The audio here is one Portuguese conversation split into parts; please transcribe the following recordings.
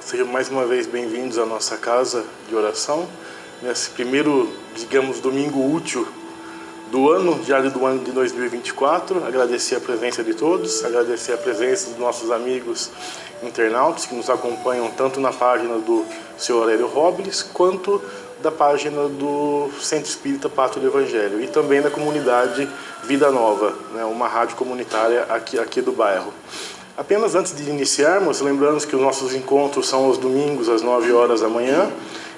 Sejam mais uma vez bem-vindos à nossa casa de oração. Nesse primeiro, digamos, domingo útil do ano, diário do ano de 2024. Agradecer a presença de todos, agradecer a presença dos nossos amigos internautas que nos acompanham tanto na página do Sr. Aurélio Robles, quanto da página do Centro Espírita Pátria do Evangelho e também da comunidade Vida Nova, né, uma rádio comunitária aqui do bairro. Apenas antes de iniciarmos, lembramos que os nossos encontros são aos domingos às 9 horas da manhã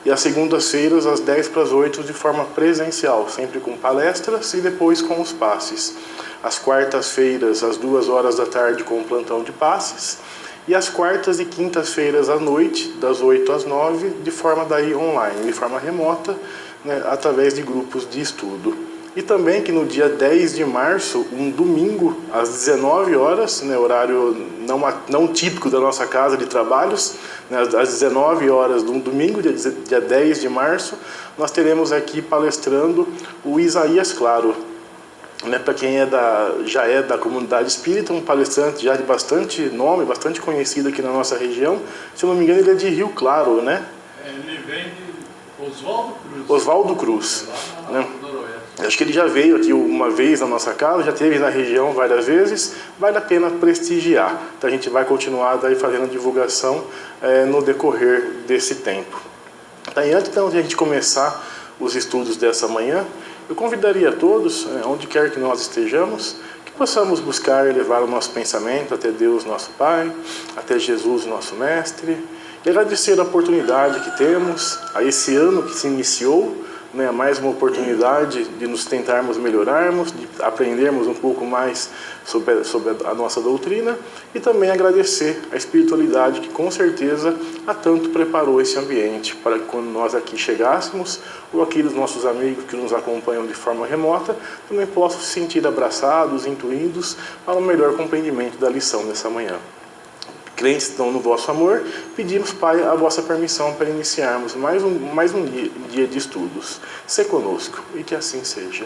e às segundas-feiras às 10 para as 8 de forma presencial, sempre com palestras e depois com os passes. Às quartas-feiras às 2 horas da tarde com o plantão de passes e às quartas e quintas-feiras à noite, das 8 às 9, de forma daí online, de forma remota, né, através de grupos de estudo. E também que no dia 10 de março, um domingo, às 19 horas, né, horário não típico da nossa casa de trabalhos, né, às 19 horas de um domingo, dia 10 de março, nós teremos aqui palestrando o Isaías Claro. Né, para quem já é da comunidade espírita, um palestrante já de bastante nome, bastante conhecido aqui na nossa região. Se eu não me engano, ele é de Rio Claro, né? Ele vem de Oswaldo Cruz. Oswaldo Cruz. Né? Acho que ele já veio aqui uma vez na nossa casa, já esteve na região várias vezes, vale a pena prestigiar. Então a gente vai continuar daí fazendo a divulgação no decorrer desse tempo. Tá, e antes então, de a gente começar os estudos dessa manhã, eu convidaria a todos, onde quer que nós estejamos, que possamos buscar elevar o nosso pensamento até Deus nosso Pai, até Jesus nosso Mestre, e agradecer a oportunidade que temos, a esse ano que se iniciou, né, mais uma oportunidade de nos tentarmos melhorarmos, de aprendermos um pouco mais sobre a nossa doutrina e também agradecer a espiritualidade que com certeza há tanto preparou esse ambiente para que quando nós aqui chegássemos ou aqueles nossos amigos que nos acompanham de forma remota também possam se sentir abraçados, intuídos para um melhor compreendimento da lição dessa manhã. Crentes estão no vosso amor, pedimos, Pai, a vossa permissão para iniciarmos mais um dia de estudos. Sê conosco e que assim seja.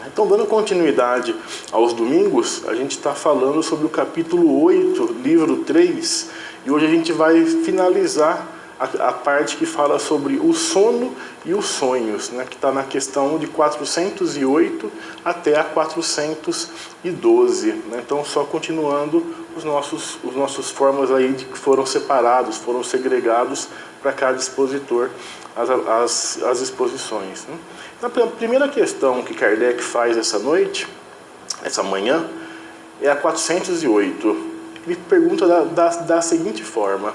Então, dando continuidade aos domingos, a gente está falando sobre o capítulo 8, livro 3, e hoje a gente vai finalizar a parte que fala sobre o sono e os sonhos, né, que está na questão de 408 até a 412. Né? Então, só continuando os nossos formas aí de que foram separados, foram segregados para cada expositor as exposições. Né? A primeira questão que Kardec faz essa manhã, é a 408. Ele pergunta da seguinte forma: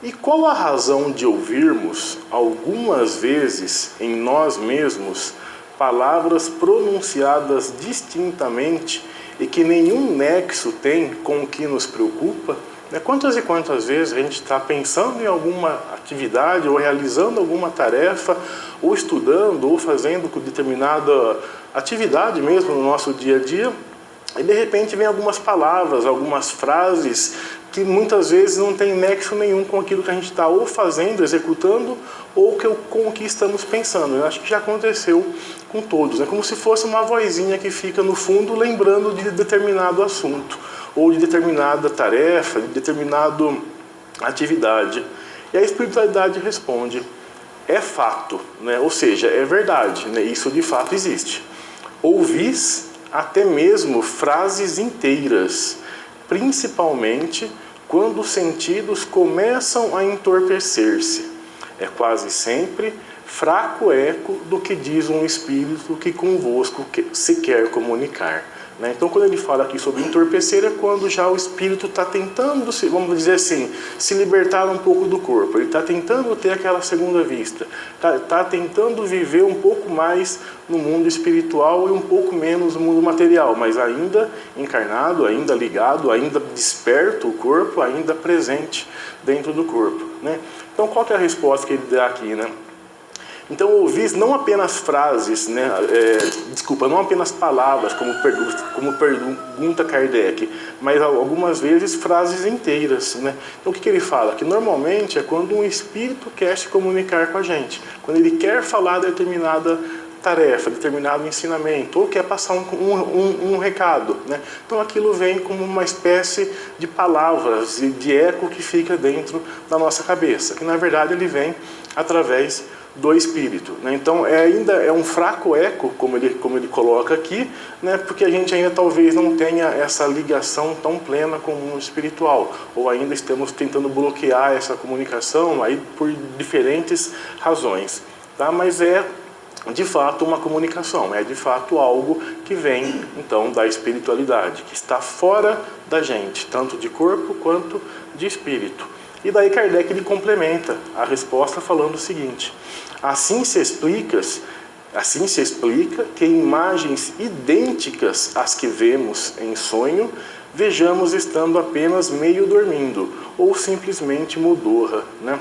e qual a razão de ouvirmos, algumas vezes em nós mesmos, palavras pronunciadas distintamente e que nenhum nexo tem com o que nos preocupa? Quantas e quantas vezes a gente está pensando em alguma atividade, ou realizando alguma tarefa, ou estudando, ou fazendo determinada atividade mesmo no nosso dia a dia, e de repente vem algumas palavras, algumas frases que muitas vezes não tem nexo nenhum com aquilo que a gente está ou fazendo, executando, ou com o que estamos pensando. Eu acho que já aconteceu com todos. É como se fosse uma vozinha que fica no fundo lembrando de determinado assunto, ou de determinada tarefa, de determinada atividade. E a espiritualidade responde: é fato, né? Ou seja, é verdade, né? Isso de fato existe. Ouvis até mesmo frases inteiras, principalmente quando os sentidos começam a entorpecer-se. É quase sempre fraco eco do que diz um espírito que convosco se quer comunicar. Então, quando ele fala aqui sobre entorpecer, é quando já o espírito está tentando, vamos dizer assim, se libertar um pouco do corpo. Ele está tentando ter aquela segunda vista. Está tentando viver um pouco mais no mundo espiritual e um pouco menos no mundo material, mas ainda encarnado, ainda ligado, ainda desperto o corpo, ainda presente dentro do corpo. Então, qual que é a resposta que ele dá aqui, né? Então, ouvis não apenas frases, não apenas palavras, como pergunta Kardec, mas algumas vezes frases inteiras. Então, o que ele fala? Que normalmente é quando um espírito quer se comunicar com a gente, quando ele quer falar determinada tarefa, determinado ensinamento, ou quer passar um recado, né? Então aquilo vem como uma espécie de palavras, de eco que fica dentro da nossa cabeça, que na verdade ele vem através do Espírito, né? Então ainda é um fraco eco, como ele coloca aqui, né? Porque a gente ainda talvez não tenha essa ligação tão plena com o mundo espiritual, ou ainda estamos tentando bloquear essa comunicação aí por diferentes razões, tá? Mas é de fato uma comunicação, é de fato algo que vem então da espiritualidade, que está fora da gente, tanto de corpo quanto de espírito. E daí Kardec ele complementa a resposta falando o seguinte: assim se explica que imagens idênticas às que vemos em sonho, vejamos estando apenas meio dormindo, ou simplesmente modorra, né?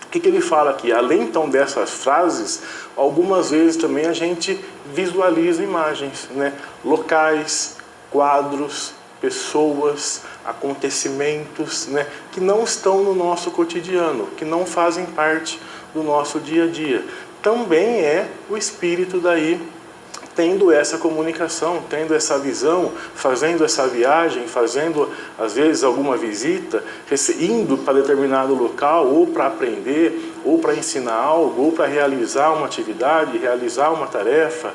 O que ele fala aqui? Além então dessas frases, algumas vezes também a gente visualiza imagens, né? Locais, quadros, pessoas, acontecimentos, né? Que não estão no nosso cotidiano, que não fazem parte do nosso dia a dia. Também é o espírito daí tendo essa comunicação, tendo essa visão, fazendo essa viagem, fazendo às vezes alguma visita, indo para determinado local, ou para aprender, ou para ensinar algo, ou para realizar uma atividade, realizar uma tarefa,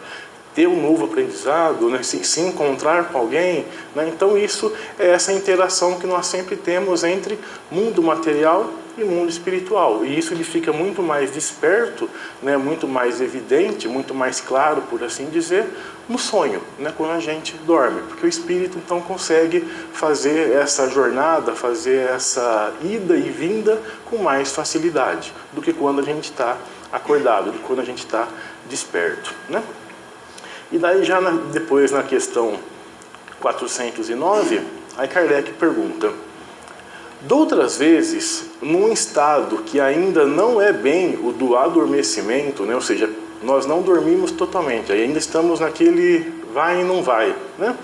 ter um novo aprendizado, né? se encontrar com alguém, né? Então isso é essa interação que nós sempre temos entre mundo material e mundo espiritual, e isso ele fica muito mais desperto, né? Muito mais evidente, muito mais claro, por assim dizer, no sonho, né? Quando a gente dorme, porque o espírito então consegue fazer essa jornada, fazer essa ida e vinda com mais facilidade do que quando a gente está acordado, do que quando a gente está desperto, né? E daí já depois na questão 409, aí Kardec pergunta: doutras vezes, num estado que ainda não é bem o do adormecimento, né? Ou seja, nós não dormimos totalmente, ainda estamos naquele vai e não vai, né?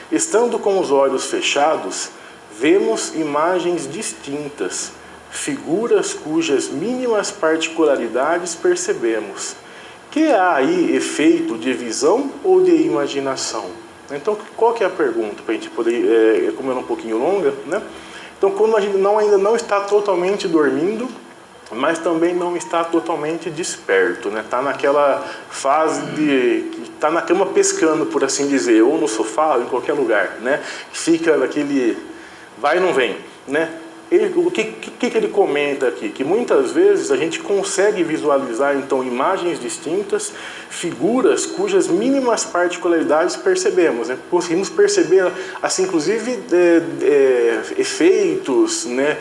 Estando com os olhos fechados, vemos imagens distintas, figuras cujas mínimas particularidades percebemos. Que há aí efeito de visão ou de imaginação? Então, qual que é a pergunta, para a gente poder, como ela é um pouquinho longa, né? Então, quando a gente ainda não está totalmente dormindo, mas também não está totalmente desperto, né? Está naquela fase de que está na cama pescando, por assim dizer, ou no sofá, ou em qualquer lugar, né? Fica naquele vai e não vem, né? O que ele comenta aqui? Que muitas vezes a gente consegue visualizar então imagens distintas, figuras cujas mínimas particularidades percebemos, né? Conseguimos perceber, assim, inclusive efeitos, né?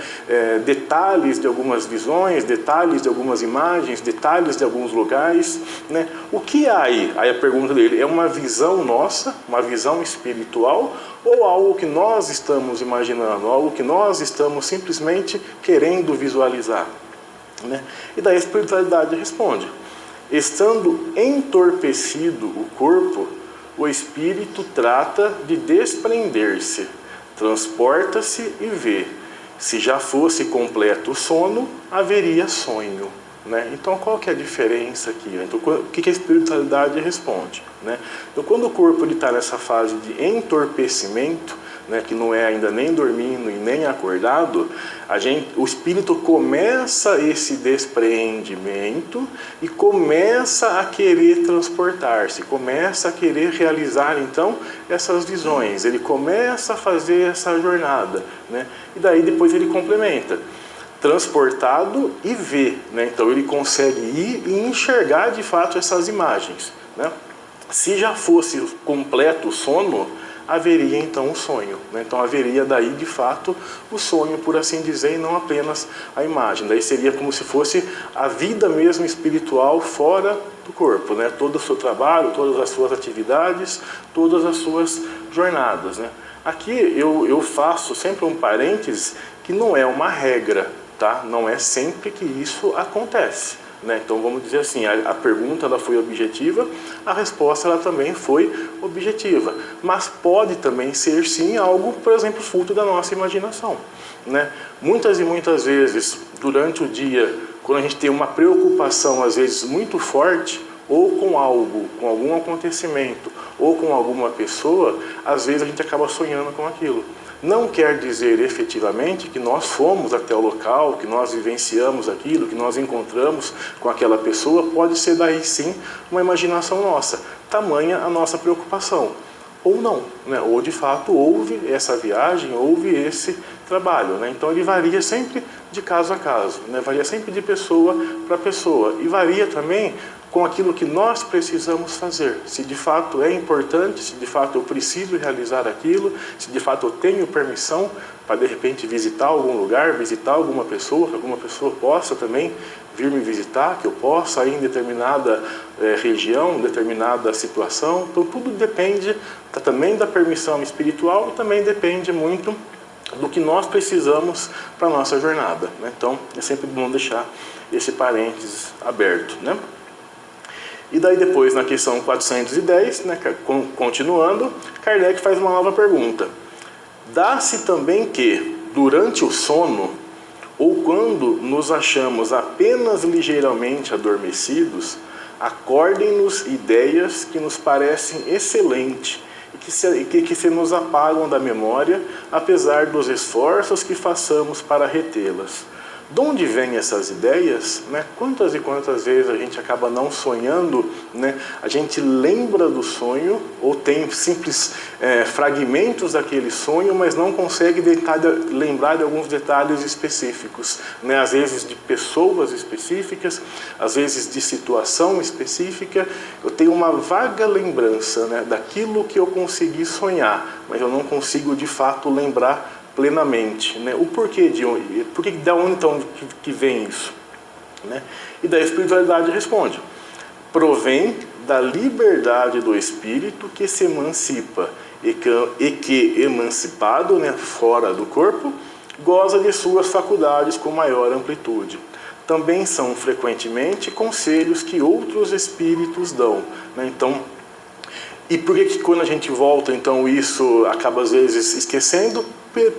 Detalhes de algumas visões, detalhes de algumas imagens, detalhes de alguns lugares, né? O que há aí? Aí a pergunta dele: é uma visão nossa, uma visão espiritual, ou algo que nós estamos imaginando, algo que nós estamos simplesmente querendo visualizar, né? E daí a espiritualidade responde: estando entorpecido o corpo, o espírito trata de desprender-se, transporta-se e vê. Se já fosse completo o sono, haveria sonho, né? Então, qual que é a diferença aqui? Então, o que a espiritualidade responde, né? Então, quando o corpo está nessa fase de entorpecimento, né, que não é ainda nem dormindo e nem acordado, o espírito começa esse despreendimento e começa a querer transportar-se, começa a querer realizar então essas visões, ele começa a fazer essa jornada, né? E daí depois ele complementa: transportado e vê, né? Então ele consegue ir e enxergar de fato essas imagens, né? Se já fosse completo o sono, haveria então um sonho, né? Então haveria daí de fato o sonho, por assim dizer, e não apenas a imagem. Daí seria como se fosse a vida mesmo espiritual fora do corpo, né? Todo o seu trabalho, todas as suas atividades, todas as suas jornadas, né? Aqui eu faço sempre um parêntese que não é uma regra, tá? Não é sempre que isso acontece, né? Então vamos dizer assim, a pergunta ela foi objetiva, a resposta ela também foi objetiva, mas pode também ser sim algo, por exemplo, fruto da nossa imaginação, né? Muitas e muitas vezes durante o dia, quando a gente tem uma preocupação às vezes muito forte, ou com algo, com algum acontecimento, ou com alguma pessoa, às vezes a gente acaba sonhando com aquilo. Não quer dizer efetivamente que nós fomos até o local, que nós vivenciamos aquilo, que nós encontramos com aquela pessoa. Pode ser daí sim uma imaginação nossa, tamanha a nossa preocupação. Ou não, né? Ou de fato houve essa viagem, houve esse trabalho, né? Então ele varia sempre de caso a caso, né? Varia sempre de pessoa para pessoa, e varia também com aquilo que nós precisamos fazer. Se de fato é importante, se de fato eu preciso realizar aquilo, se de fato eu tenho permissão para de repente visitar algum lugar, visitar alguma pessoa, que alguma pessoa possa também vir me visitar, que eu possa ir em determinada região, determinada situação. Então tudo depende também da permissão espiritual e também depende muito do que nós precisamos para a nossa jornada, né? Então é sempre bom deixar esse parênteses aberto, né? E daí depois, na questão 410, né, continuando, Kardec faz uma nova pergunta. Dá-se também que, durante o sono, ou quando nos achamos apenas ligeiramente adormecidos, acordem-nos ideias que nos parecem excelentes e que se nos apagam da memória, apesar dos esforços que façamos para retê-las. De onde vêm essas ideias? Né? Quantas e quantas vezes a gente acaba não sonhando, né? A gente lembra do sonho ou tem simples fragmentos daquele sonho, mas não consegue lembrar de alguns detalhes específicos, né? Às vezes de pessoas específicas, às vezes de situação específica. Eu tenho uma vaga lembrança, né, daquilo que eu consegui sonhar, mas eu não consigo de fato lembrar plenamente, né? O porquê de onde então que vem isso, né? E daí a espiritualidade responde: provém da liberdade do espírito que se emancipa e que emancipado, né, fora do corpo, goza de suas faculdades com maior amplitude. Também são frequentemente conselhos que outros espíritos dão, né? Então, e por que quando a gente volta, então, isso acaba às vezes esquecendo?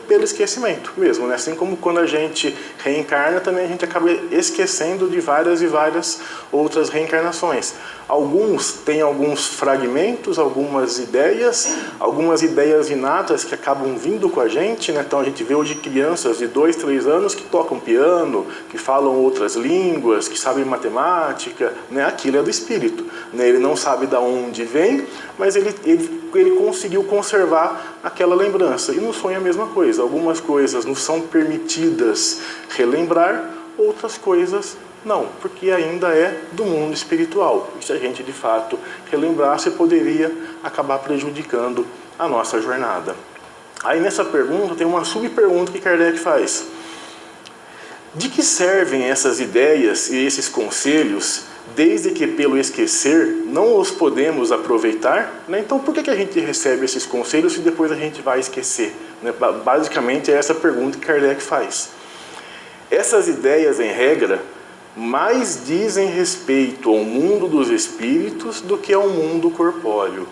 Pelo esquecimento mesmo, né? Assim como quando a gente reencarna, também a gente acaba esquecendo de várias e várias outras reencarnações. Alguns têm alguns fragmentos, algumas ideias inatas que acabam vindo com a gente, né? Então a gente vê hoje crianças de 2, 3 anos que tocam piano, que falam outras línguas, que sabem matemática, né? Aquilo é do espírito, né? Ele não sabe de onde vem, mas ele conseguiu conservar aquela lembrança. E no sonho é a mesma coisa. Algumas coisas nos são permitidas relembrar, outras coisas não, porque ainda é do mundo espiritual. E se a gente de fato relembrasse, poderia acabar prejudicando a nossa jornada. Aí nessa pergunta tem uma subpergunta que Kardec faz. De que servem essas ideias e esses conselhos, desde que pelo esquecer não os podemos aproveitar? Né? Então por que a gente recebe esses conselhos se depois a gente vai esquecer? Né? Basicamente é essa pergunta que Kardec faz. Essas ideias, em regra, mais dizem respeito ao mundo dos espíritos do que ao mundo corpóreo.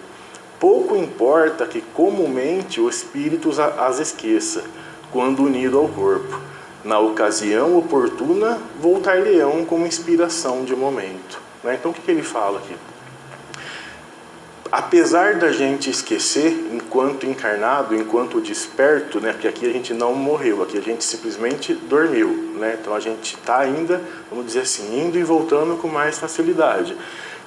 Pouco importa que comumente o espírito as esqueça, quando unido ao corpo. Na ocasião oportuna, voltar-lhe-ão como inspiração de momento. Né? Então o que ele fala aqui? Apesar da gente esquecer, enquanto encarnado, enquanto desperto, né? Porque aqui a gente não morreu, aqui a gente simplesmente dormiu, né? Então a gente está ainda, vamos dizer assim, indo e voltando com mais facilidade.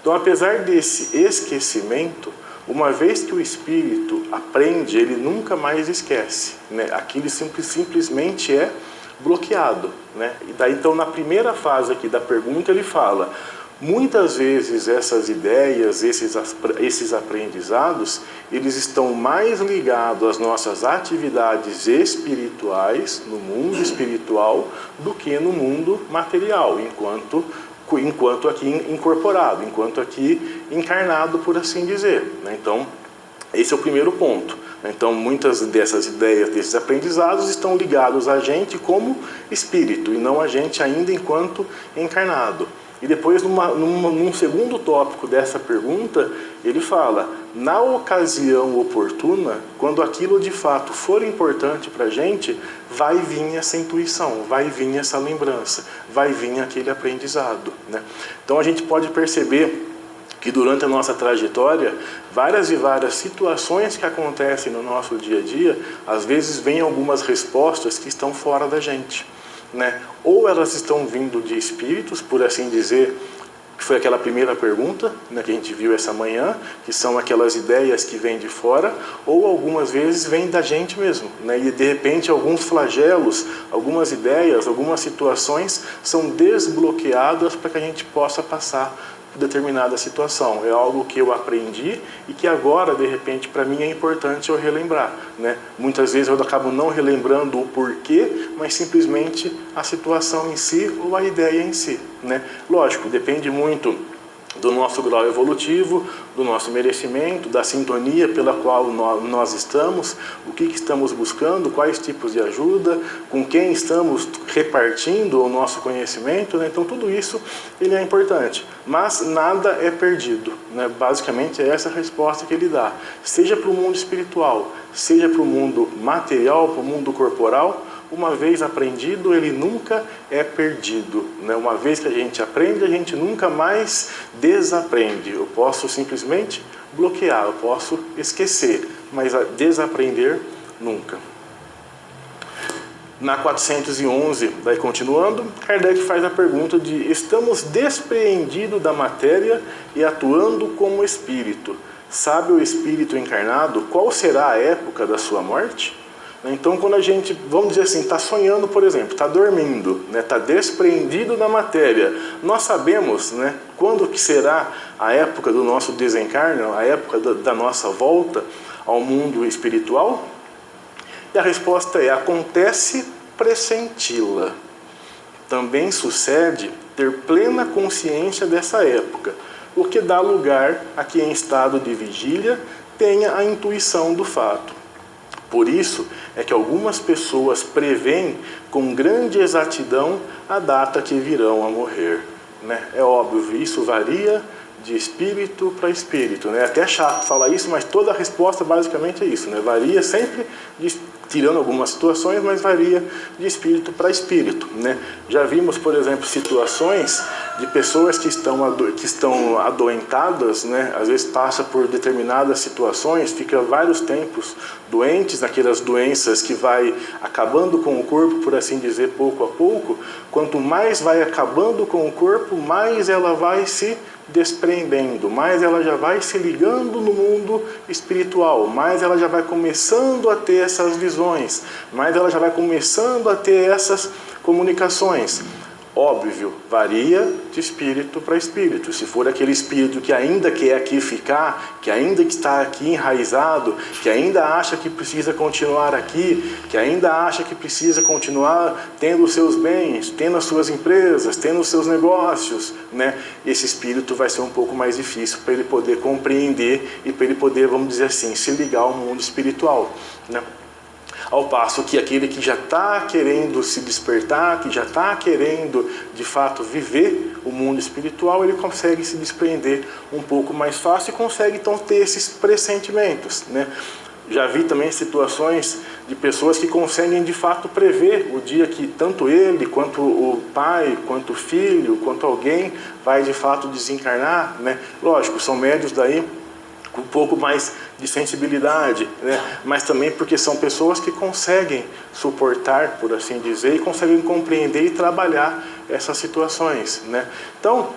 Então, apesar desse esquecimento, uma vez que o espírito aprende, ele nunca mais esquece, né? Aquilo simplesmente é bloqueado, né? E daí, então, na primeira fase aqui da pergunta, ele fala: muitas vezes essas ideias, esses aprendizados, eles estão mais ligados às nossas atividades espirituais, no mundo espiritual, do que no mundo material, enquanto aqui incorporado, enquanto aqui encarnado, por assim dizer, né? Então, esse é o primeiro ponto. Então, muitas dessas ideias, desses aprendizados, estão ligados a gente como espírito, e não a gente ainda enquanto encarnado. E depois, num segundo tópico dessa pergunta, ele fala: na ocasião oportuna, quando aquilo de fato for importante para a gente, vai vir essa intuição, vai vir essa lembrança, vai vir aquele aprendizado, né? Então a gente pode perceber que durante a nossa trajetória, várias e várias situações que acontecem no nosso dia a dia, às vezes vêm algumas respostas que estão fora da gente, né? Ou elas estão vindo de espíritos, por assim dizer, que foi aquela primeira pergunta, né, que a gente viu essa manhã, que são aquelas ideias que vêm de fora, ou algumas vezes vêm da gente mesmo, né, e de repente alguns flagelos, algumas ideias, algumas situações são desbloqueadas para que a gente possa passar por determinada situação. É algo que eu aprendi e que agora, de repente, para mim é importante eu relembrar, né? Muitas vezes eu acabo não relembrando o porquê, mas simplesmente a situação em si ou a ideia em si, né? Lógico, depende muito do nosso grau evolutivo, do nosso merecimento, da sintonia pela qual nós estamos, o que estamos buscando, quais tipos de ajuda, com quem estamos repartindo o nosso conhecimento, né? Então tudo isso ele é importante, mas nada é perdido, né? Basicamente é essa a resposta que ele dá, seja para o mundo espiritual, seja para o mundo material, para o mundo corporal. Uma vez aprendido, ele nunca é perdido, né? Uma vez que a gente aprende, a gente nunca mais desaprende. Eu posso simplesmente bloquear, eu posso esquecer, mas desaprender nunca. Na 411, daí continuando, Kardec faz a pergunta de: estamos despreendidos da matéria e atuando como espírito. Sabe o espírito encarnado qual será a época da sua morte? Então, quando a gente, vamos dizer assim, está sonhando, por exemplo, está dormindo, né, está despreendido da matéria, nós sabemos, né, quando que será a época do nosso desencarno, a época da nossa volta ao mundo espiritual? E a resposta é: acontece pressenti-la. Também sucede ter plena consciência dessa época, o que dá lugar a que em estado de vigília tenha a intuição do fato. Por isso é que algumas pessoas preveem com grande exatidão a data que virão a morrer, né? É óbvio, isso varia de espírito para espírito, né? É até chato falar isso, mas toda a resposta basicamente é isso, né? Varia sempre, tirando algumas situações, mas varia de espírito para espírito, né? Já vimos, por exemplo, situações de pessoas que estão adoentadas, né? Às vezes passa por determinadas situações, fica vários tempos doentes, naquelas doenças que vai acabando com o corpo, por assim dizer, pouco a pouco. Quanto mais vai acabando com o corpo, mais ela vai se desprendendo, mais ela já vai se ligando no mundo espiritual, mais ela já vai começando a ter essas visões, mais ela já vai começando a ter essas comunicações. Óbvio, varia de espírito para espírito. Se for aquele espírito que ainda quer aqui ficar, que ainda está aqui enraizado, que ainda acha que precisa continuar aqui, que ainda acha que precisa continuar tendo os seus bens, tendo as suas empresas, tendo os seus negócios, né? Esse espírito vai ser um pouco mais difícil para ele poder compreender e para ele poder, vamos dizer assim, se ligar ao mundo espiritual, né? Ao passo que aquele que já está querendo se despertar, que já está querendo de fato viver o mundo espiritual, ele consegue se desprender um pouco mais fácil e consegue então ter esses pressentimentos, né? Já vi também situações de pessoas que conseguem de fato prever o dia que tanto ele, quanto o pai, quanto o filho, quanto alguém vai de fato desencarnar, né? Lógico, são médios daí um pouco mais de sensibilidade, né? Mas também porque são pessoas que conseguem suportar, por assim dizer, e conseguem compreender e trabalhar essas situações, né? Então,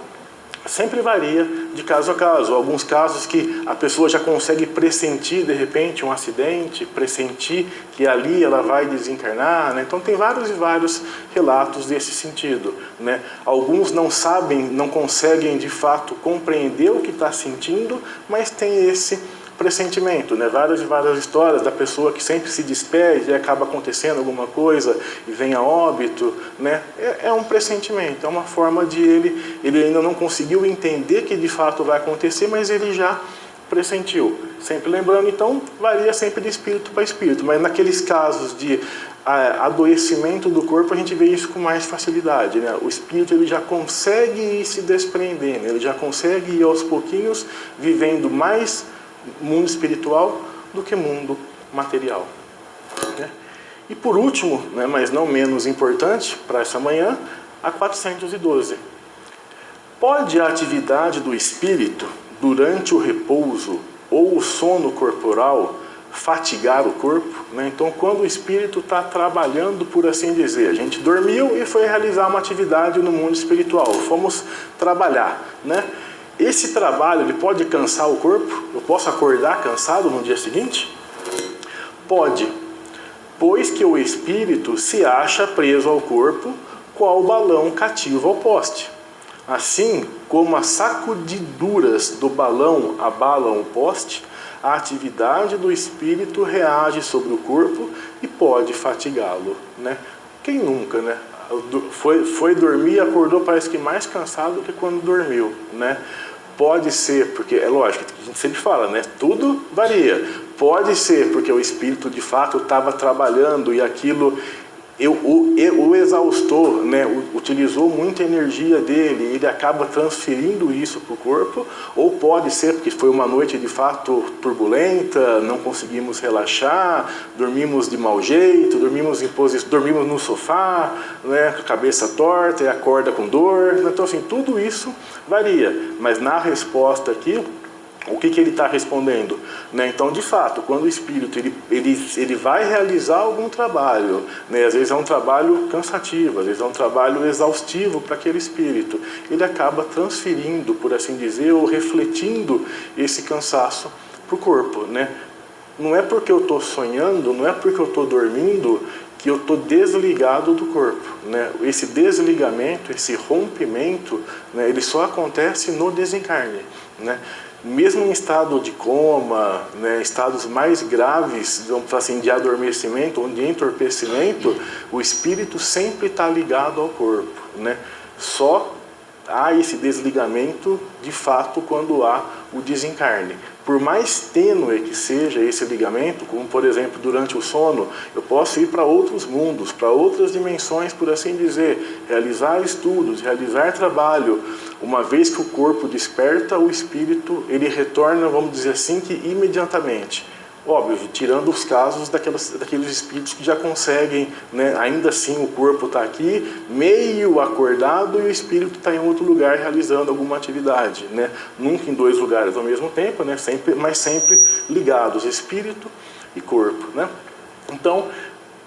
sempre varia de caso a caso. Alguns casos que a pessoa já consegue pressentir de repente um acidente, pressentir que ali ela vai desencarnar, né? Então tem vários e vários relatos desse sentido, né? Alguns não sabem, não conseguem de fato compreender o que está sentindo, mas tem esse pressentimento, né? Várias e várias histórias da pessoa que sempre se despede e acaba acontecendo alguma coisa e vem a óbito, né? É um pressentimento, é uma forma de ele ainda não conseguiu entender que de fato vai acontecer, mas ele já pressentiu. Sempre lembrando, então, varia sempre de espírito para espírito, mas naqueles casos de adoecimento do corpo, a gente vê isso com mais facilidade, né? O espírito ele já consegue ir se desprendendo, ele já consegue ir aos pouquinhos vivendo mais mundo espiritual do que mundo material, né? E por último, né, mas não menos importante para essa manhã, a 412. Pode a atividade do espírito durante o repouso ou o sono corporal, fatigar o corpo, né? Então, quando o espírito está trabalhando, por assim dizer, a gente dormiu e foi realizar uma atividade no mundo espiritual, fomos trabalhar, né? Esse trabalho, ele pode cansar o corpo? Eu posso acordar cansado no dia seguinte? Pode, pois que o espírito se acha preso ao corpo, qual balão cativo ao poste. Assim como as sacudiduras do balão abalam o poste, a atividade do espírito reage sobre o corpo e pode fatigá-lo, né? Quem nunca, né? Foi dormir e acordou, parece que mais cansado do que quando dormiu, né? Pode ser, porque é lógico, a gente sempre fala, né? Tudo varia. Pode ser porque o espírito de fato estava trabalhando e aquilo o exaustou, né? Utilizou muita energia dele, ele acaba transferindo isso para o corpo, ou pode ser porque foi uma noite de fato turbulenta, não conseguimos relaxar, dormimos de mau jeito, dormimos no sofá, né? Com a cabeça torta e acorda com dor. Então, assim, tudo isso varia, mas na resposta aqui, o que ele está respondendo? Né? Então, de fato, quando o espírito ele vai realizar algum trabalho, né? Às vezes é um trabalho cansativo, às vezes é um trabalho exaustivo para aquele espírito, ele acaba transferindo, por assim dizer, ou refletindo esse cansaço para o corpo, né? Não é porque eu estou sonhando, não é porque eu estou dormindo que eu estou desligado do corpo, né? Esse desligamento, esse rompimento, né? Ele só acontece no desencarne, né? Mesmo em estado de coma, né, estados mais graves, vamos assim, de adormecimento ou de entorpecimento, o espírito sempre está ligado ao corpo, né? Só há esse desligamento de fato quando há o desencarne. Por mais tênue que seja esse ligamento, como por exemplo durante o sono, eu posso ir para outros mundos, para outras dimensões, por assim dizer, realizar estudos, realizar trabalho. Uma vez que o corpo desperta, o espírito ele retorna, vamos dizer assim, que imediatamente. Óbvio, tirando os casos daqueles espíritos que já conseguem, né, ainda assim o corpo está aqui, meio acordado, e o espírito está em outro lugar realizando alguma atividade, né? Nunca em dois lugares ao mesmo tempo, né? Mas sempre ligados, espírito e corpo, né? Então,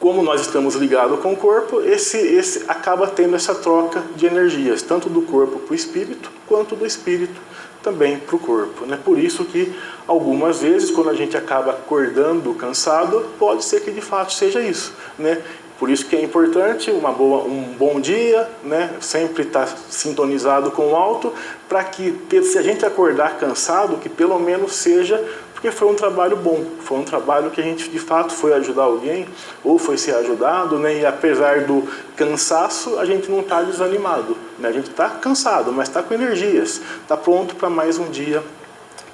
como nós estamos ligados com o corpo, esse acaba tendo essa troca de energias, tanto do corpo para o espírito, quanto do espírito também para o corpo, né? Por isso que algumas vezes, quando a gente acaba acordando cansado, pode ser que de fato seja isso, né? Por isso que é importante um bom dia, né? Sempre estar sintonizado com o alto, para que se a gente acordar cansado, que pelo menos seja porque foi um trabalho bom, foi um trabalho que a gente de fato foi ajudar alguém, ou foi ser ajudado, né? E apesar do cansaço, a gente não está desanimado, né? A gente está cansado, mas está com energias, está pronto para mais um dia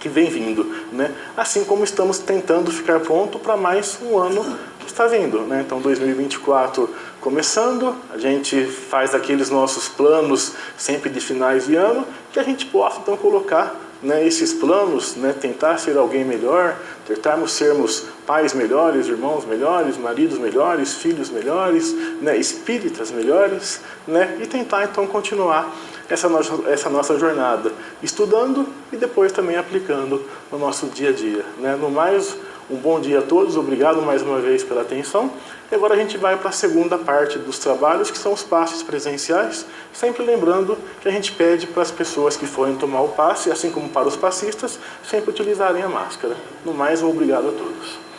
que vem vindo, né? Assim como estamos tentando ficar pronto para mais um ano que está vindo, né? Então 2024 começando, a gente faz aqueles nossos planos sempre de finais de ano, que a gente possa então colocar, né, esses planos, né, tentar ser alguém melhor, tentarmos sermos pais melhores, irmãos melhores, maridos melhores, filhos melhores, né, espíritas melhores, né, e tentar então continuar essa nossa jornada, estudando e depois também aplicando no nosso dia a dia, né. No mais, um bom dia a todos, obrigado mais uma vez pela atenção. E agora a gente vai para a segunda parte dos trabalhos, que são os passes presenciais, sempre lembrando que a gente pede para as pessoas que forem tomar o passe, assim como para os passistas, sempre utilizarem a máscara. No mais, um obrigado a todos.